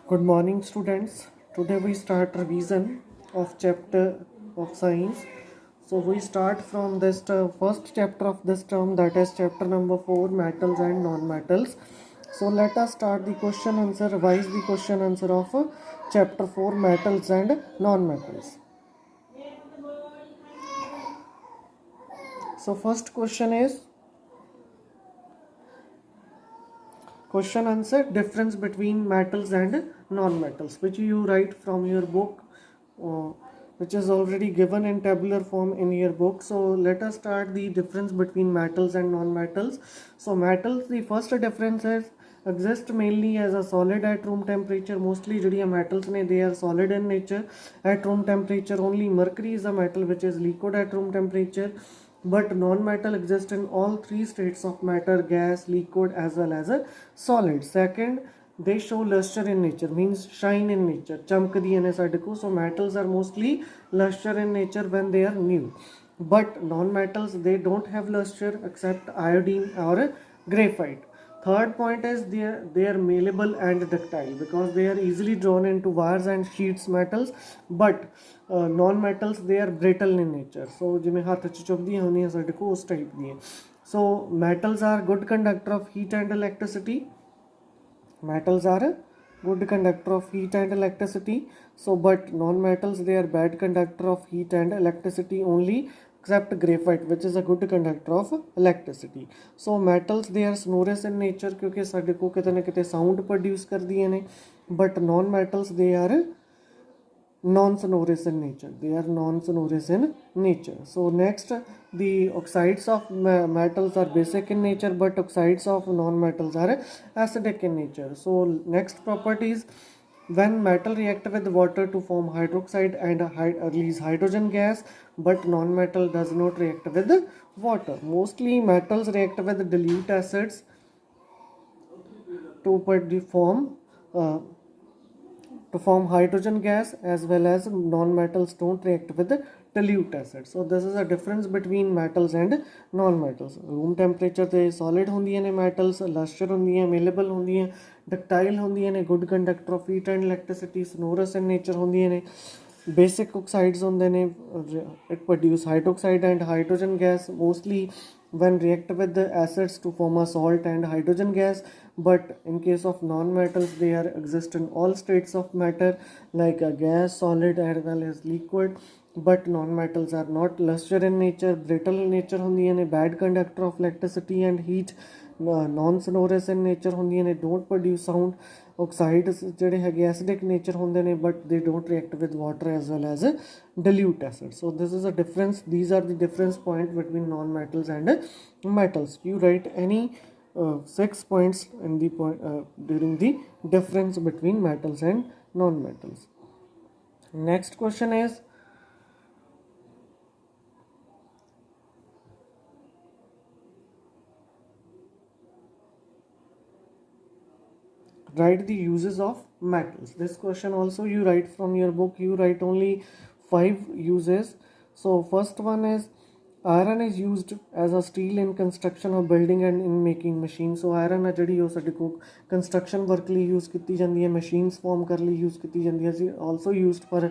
Good morning, students. Today we start revision of chapter of science. So we start from this first chapter of this term, that is chapter number 4, metals and non-metals. So let us start the question answer, revise the question answer of chapter 4, metals and non-metals. So first question is question answer, difference between metals and non-metals, which you write from your book, uh, which is already given in tabular form in your book. So let us start the difference between metals and non-metals. So metals, the first difference is exist mainly as a solid at room temperature. Mostly ਜਿਹੜੀਆਂ metals ਨੇ, they are solid in nature at room temperature. Only mercury is a metal which is liquid at room temperature. But non-metal exists in all three states of matter: gas, liquid as well as a solid. Second, they show luster in nature, means shine in nature, chamkdiyan ne sade ko. So metals are mostly luster in nature when they are new, but non-metals, they don't have luster except iodine or graphite. Third point is they are malleable and ductile because they are easily drawn into wires and sheets metals. But non-metals, they are brittle in nature. So ਜਿਵੇਂ ਹੱਥ 'ਚ ਚੁੱਭਦੀਆਂ ਹੁੰਦੀਆਂ ਸਾਡੇ ਕੋਲ ਉਸ type ਦੀਆਂ. So metals are good conductor of heat and electricity. Metals are a good conductor of heat and electricity. So but non-metals, they are bad conductor of heat and electricity only, except graphite which is a good conductor of electricity. So metals, they are sonorous in nature क्योंकि ਸਾਡੇ ਕੋਲ ਕਿਤੇ ਨਾ ਕਿਤੇ sound produce ਕਰਦੀਆਂ ਨੇ. But non-metals, they are non-sonorous in nature. They are non-sonorous in nature. So next, the oxides of metals are basic in nature, but oxides of non-metals are acidic in nature. So next properties: when metal react with water to form hydroxide and release hydrogen gas, but non-metal does not react with water. Mostly metals react with dilute acids to form hydrogen gas, as well as non-metals don't react with dilute acid. So this is a difference between metals and non-metals. Room temperature ਤੇ solid ਹੁੰਦੀਆਂ ਨੇ metals, luster ਹੁੰਦੀਆਂ, malleable ਹੁੰਦੀਆਂ, ductile ਹੁੰਦੀਆਂ ਨੇ, good conductor of heat and electricity, sonorous in nature ਹੁੰਦੀਆਂ ਨੇ. Basic oxides ਹੁੰਦੇ ਨੇ, it produce hydroxide and hydrogen gas mostly when react with the acids to form a salt and hydrogen gas. But in case of non-metals, they are exist in all states of matter like a gas, solid as well as liquid. But non-metals are not luster in nature, brittle in nature ਹੁੰਦੀਆਂ ਨੇ, bad conductor of electricity and heat, non-sonorous in nature ਹੁੰਦੀਆਂ ਨੇ, don't produce sound. Oxides ਜਿਹੜੇ ਹੈਗੇ acidic nature ਹੁੰਦੇ ਨੇ, but they don't react with water as well as dilute acid. So this is a difference. These are the difference point between non-metals and metals. You write any 6 points in the during the difference between metals and non-metals. Next question is write the uses of metals. This question also you write from your book. You write only 5 uses. So first one is iron is used as a steel in construction of building and in making machines. So iron ਹੈ ਜਿਹੜੀ ਉਹ ਸਾਡੇ ਕੋਲ construction work ਲਈ use ਕੀਤੀ ਜਾਂਦੀ ਹੈ, machines form ਕਰਨ ਲਈ use ਕੀਤੀ ਜਾਂਦੀ ਹੈ. Also used for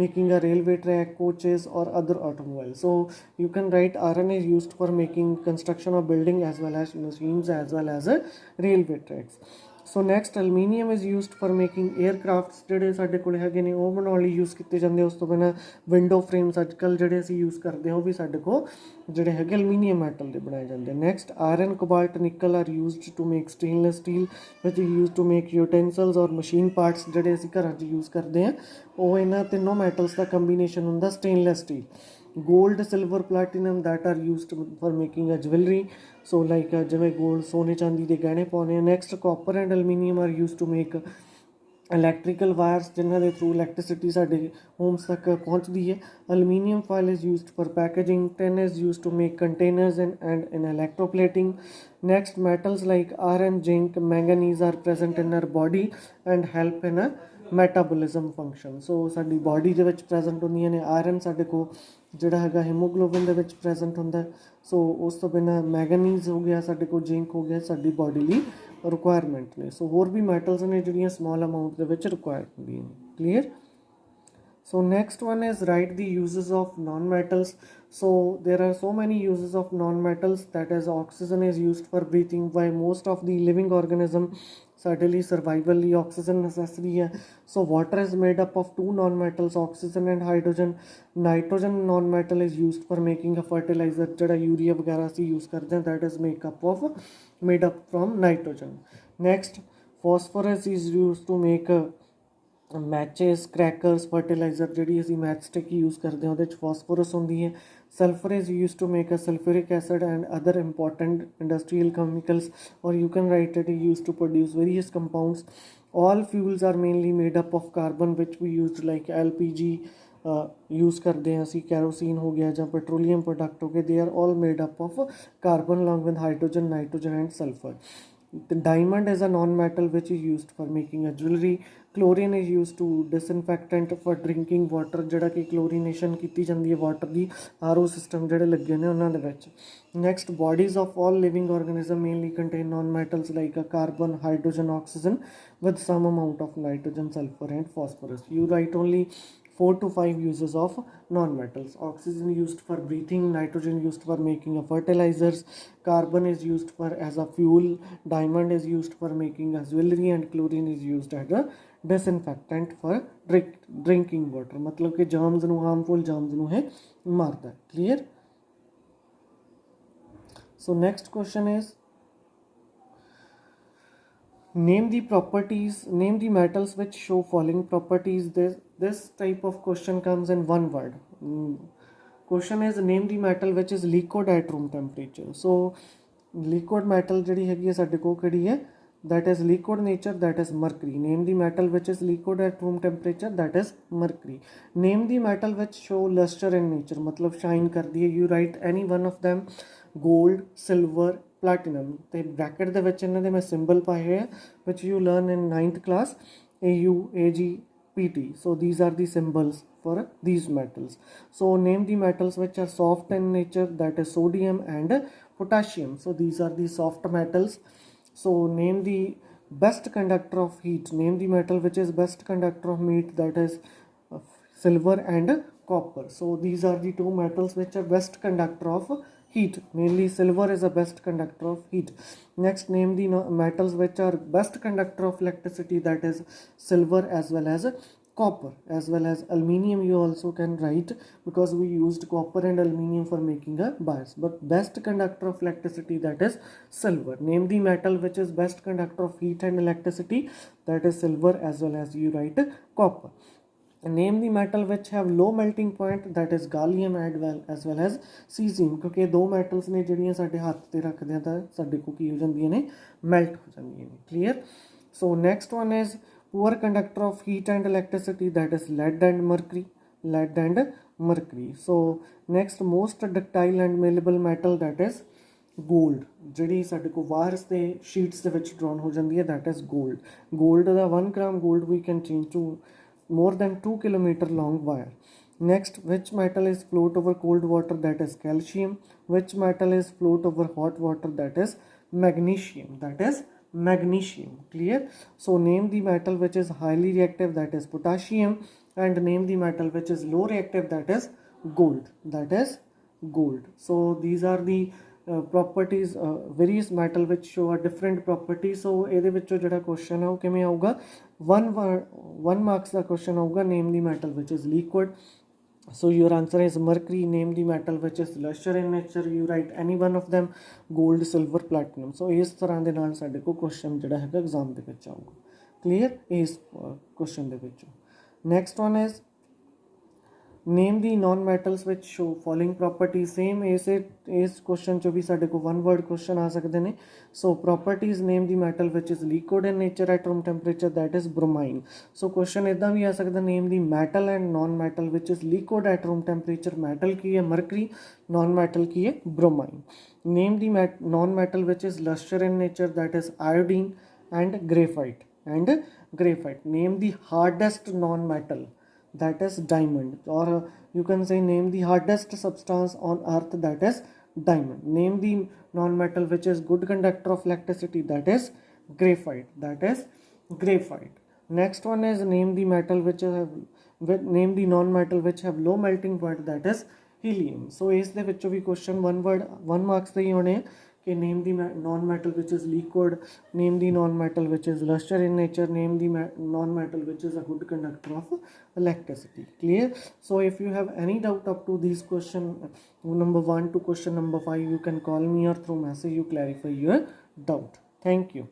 making a railway track, coaches or other automobiles. So you can write iron is used for making construction of building as well as machines as well as railway tracks. So next, aluminium is used for making aircrafts ਜਿਹੜੇ ਸਾਡੇ ਕੋਲ ਹੈਗੇ ਨੇ ਉਹ ਬਣਾਉਣ ਲਈ use ਕੀਤੇ ਜਾਂਦੇ. ਉਸ ਤੋਂ ਬਿਨਾਂ ਵਿੰਡੋ ਫਰੇਮਸ ਅੱਜ ਕੱਲ੍ਹ ਜਿਹੜੇ ਅਸੀਂ ਯੂਜ਼ ਕਰਦੇ ਹਾਂ ਉਹ ਵੀ ਸਾਡੇ ਕੋਲ ਜਿਹੜੇ ਹੈਗੇ ਅਲਮੀਨੀਅਮ ਮੈਟਲ ਦੇ ਬਣਾਏ ਜਾਂਦੇ. Next, iron, cobalt, nickel are used to make stainless steel which use to make utensils or machine parts ਜਿਹੜੇ ਅਸੀਂ ਘਰਾਂ 'ਚ ਯੂਜ਼ ਕਰਦੇ ਹਾਂ ਉਹ ਇਹਨਾਂ ਤਿੰਨੋਂ ਮੈਟਲਸ ਦਾ ਕੰਬੀਨੇਸ਼ਨ ਹੁੰਦਾ stainless steel. Gold, silver, platinum that are used for making a jewelry. So like ਜਿਵੇਂ gold ਸੋਨੇ ਚਾਂਦੀ ਦੇ ਗਹਿਣੇ ਪਾਉਣੇ ਆ. Next, copper and aluminium are used to make electrical wires ਜਿਨ੍ਹਾਂ ਦੇ ਥਰੂ ਇਲੈਕਟ੍ਰਿਸਿਟੀ ਸਾਡੇ ਹੋਮਸ ਤੱਕ ਪਹੁੰਚਦੀ ਹੈ. Aluminium foil is used for packaging. Tin is used to make containers and in electroplating. Next, metals like iron, zinc, manganese are present in our body and help in a metabolism function. So ਸਾਡੀ body ਦੇ ਵਿੱਚ present ਹੁੰਦੀਆਂ ਨੇ. Iron ਸਾਡੇ ਕੋਲ ਜਿਹੜਾ ਹੈਗਾ haemoglobin ਦੇ ਵਿੱਚ ਪ੍ਰੈਜ਼ੈਂਟ ਹੁੰਦਾ. ਸੋ ਉਸ ਤੋਂ ਬਿਨਾਂ ਮੈਂਗਨੀਜ਼ ਹੋ ਗਿਆ ਸਾਡੇ ਕੋਲ, ਜ਼ਿੰਕ ਹੋ ਗਿਆ, ਸਾਡੀ ਬਾਡੀ ਲਈ ਰਿਕੁਆਇਰਮੈਂਟ ਨੇ। ਸੋ ਹੋਰ ਵੀ ਮੈਟਲਸ ਨੇ ਜਿਹੜੀਆਂ ਸਮਾਲ ਅਮਾਊਂਟ ਦੇ ਵਿੱਚ ਰਿਕੁਆਇਰ ਹੁੰਦੀਆਂ ਨੇ। Clear. So next one is write the uses of non-metals. So there are so many uses of non-metals, that is oxygen is used for breathing by most of the living organism, certainly survival ਲਈ oxygen necessary ਹੈ। So water is made up of two non-metals, oxygen and hydrogen. Nitrogen non-metal is used for making a fertilizer, ਜਿਹੜਾ urea ਵਗੈਰਾ ਅਸੀਂ use ਕਰਦੇ ਹਾਂ, that is made up from nitrogen. Next, phosphorus is used to make matches, crackers, fertiliser ਜਿਹੜੀ ਅਸੀਂ match stick use ਕਰਦੇ ਹਾਂ ਉਹਦੇ 'ਚ ਫਾਸਫੋਰਸ ਹੁੰਦੀ ਹੈ। Sulphur is use to make a sulphuric acid and other important industrial chemicals, or you can write it use to produce various compounds. all fuels are mainly made up of carbon, which we used like LPG use करते हैं ਅਸੀਂ, kerosene हो गया ਜਾਂ petroleum product हो गए, they are all made up of carbon along with hydrogen, nitrogen and sulfur. The diamond is a non-metal which is used for making a jewelry. Chlorine is used to disinfectant for drinking water, ਜਿਹੜਾ ਕਿ chlorination ਕੀਤੀ ਜਾਂਦੀ ਹੈ water ਦੀ, RO system ਜਿਹੜੇ ਲੱਗੇ ਨੇ ਉਹਨਾਂ ਦੇ ਵਿੱਚ। Next, bodies of all living organism mainly contain non-metals like a carbon, hydrogen, oxygen with some amount of nitrogen, sulfur and phosphorus. You write only 4 to 5 uses of non-metals. Oxygen used for breathing, nitrogen used for making of fertilizers, carbon is used for as a fuel, diamond is used for making a jewelry and chlorine is used as a disinfectant for drinking water. मतलब कि germs ਨੂੰ, harmful germs ਨੂੰ है मारता है। Clear? So next question is, name the properties, name the metals which show following properties. This type of question comes in one word. Question is, name the metal which is liquid at room temperature. So liquid metal ਜਿਹੜੀ ਹੈਗੀ ਹੈ ਸਾਡੇ ਕੋਲ ਕਿਹੜੀ ਹੈ, that is liquid nature, that is mercury. Name the metal which is liquid at room temperature, that is mercury. Name the metal which show luster in nature, मतलब shine करती है। You write any one of them, gold, silver, platinum। ਤੇ bracket ਦੇ ਵਿੱਚ ਇਹਨਾਂ ਦੇ ਮੈਂ symbol ਪਾਏ ਹੋਏ ਆ, which you learn in 9th class, AU, AG, PT. So these are the symbols for these metals. So name the metals which are soft in nature, that is sodium and potassium. So these are the soft metals. So name the best conductor of heat, name the metal which is best conductor of heat, that is silver and copper. So these are the two metals which are best conductor of heat, mainly silver is the best conductor of heat. Next, name the metals which are best conductor of electricity, that is silver as well as copper as well as aluminium. You also can write, because we used copper and aluminium for making a bias, but best conductor of electricity, that is silver. Name the metal which is best conductor of heat and electricity, that is silver as well as you write copper. Name the metal which have low melting point, that is gallium as well as cesium, ਕਿਉਂਕਿ ਦੋ metals ਨੇ ਜਿਹੜੀਆਂ ਸਾਡੇ ਹੱਥ ਤੇ ਰੱਖਦੇ ਆ ਤਾਂ ਸਾਡੇ ਕੋਲ ਕੀ ਹੋ ਜਾਂਦੀਆਂ ਨੇ, ਮੈਲਟ ਹੋ ਜਾਂਦੀਆਂ ਨੇ। Clear. So next one is poor conductor of heat and electricity, that is lead and mercury. So next, most ductile and malleable metal, that is gold, ਜਿਹੜੀ ਸਾਡੇ ਕੋਲ ਵਾਇਰਸ ਤੇ ਸ਼ੀਟਸ ਦੇ ਵਿੱਚ ਡਰਾਉਣ ਹੋ ਜਾਂਦੀ ਹੈ, that is gold the 1 gram gold we can change to more than 2 kilometer long wire. Next, which metal is float over cold water, that is calcium. Which metal is float over hot water, that is magnesium, Clear? So name the metal which is highly reactive, that is potassium, and name the metal which is low reactive, that is gold. So these are the properties, various metal which show a different properties. So ਇਹਦੇ ਵਿੱਚੋਂ ਜਿਹੜਾ question ਹੈ ਉਹ ਕਿਵੇਂ ਆਊਗਾ, 1 marks ਦਾ question ਆਊਗਾ, name the metal which is liquid. So your answer is mercury. Name the metal which is luster in nature, you write any one of them, gold, silver, platinum. So ਇਸ ਤਰ੍ਹਾਂ ਦੇ ਨਾਲ ਸਾਡੇ ਕੋਲ question ਜਿਹੜਾ ਹੈਗਾ exam ਦੇ ਵਿੱਚ ਆਊਗਾ। Clear? ਇਸ question ਦੇ ਵਿੱਚੋਂ। Next one is, name the non-metals which show following properties. Same ਇਸ question ਚੋਂ ਵੀ ਸਾਡੇ ਕੋਲ one word question ਆ ਸਕਦੇ ਨੇ। So properties, name the metal which is liquid in nature at room temperature, that is bromine. So question ਇੱਦਾਂ ਵੀ ਆ ਸਕਦਾ, name the metal and non-metal which is liquid at room temperature. metal ਕੀ ਹੈ mercury, non-metal ਕੀ ਹੈ bromine. Name the non-metal which is luster in nature, that is iodine and graphite. Name the hardest non-metal, that is diamond, or you can say name the hardest substance on earth, that is diamond. Name the non-metal which is good conductor of electricity, that is graphite, that is graphite. Next one is name the metal which have name the non-metal which have low melting point, that is helium. So ਇਸ ਦੇ ਵਿੱਚੋਂ ਵੀ question one word 1 marks ਦੇ ਹੀ ਹੋਣੇ ਆ ਕਿ name the non-metal which is liquid, name the non-metal which is luster in nature, name the non-metal which is a good conductor of electricity. Clear? So if you have any doubt up to these question number 1 to question number 5, you can call me or through message you clarify your doubt. Thank you.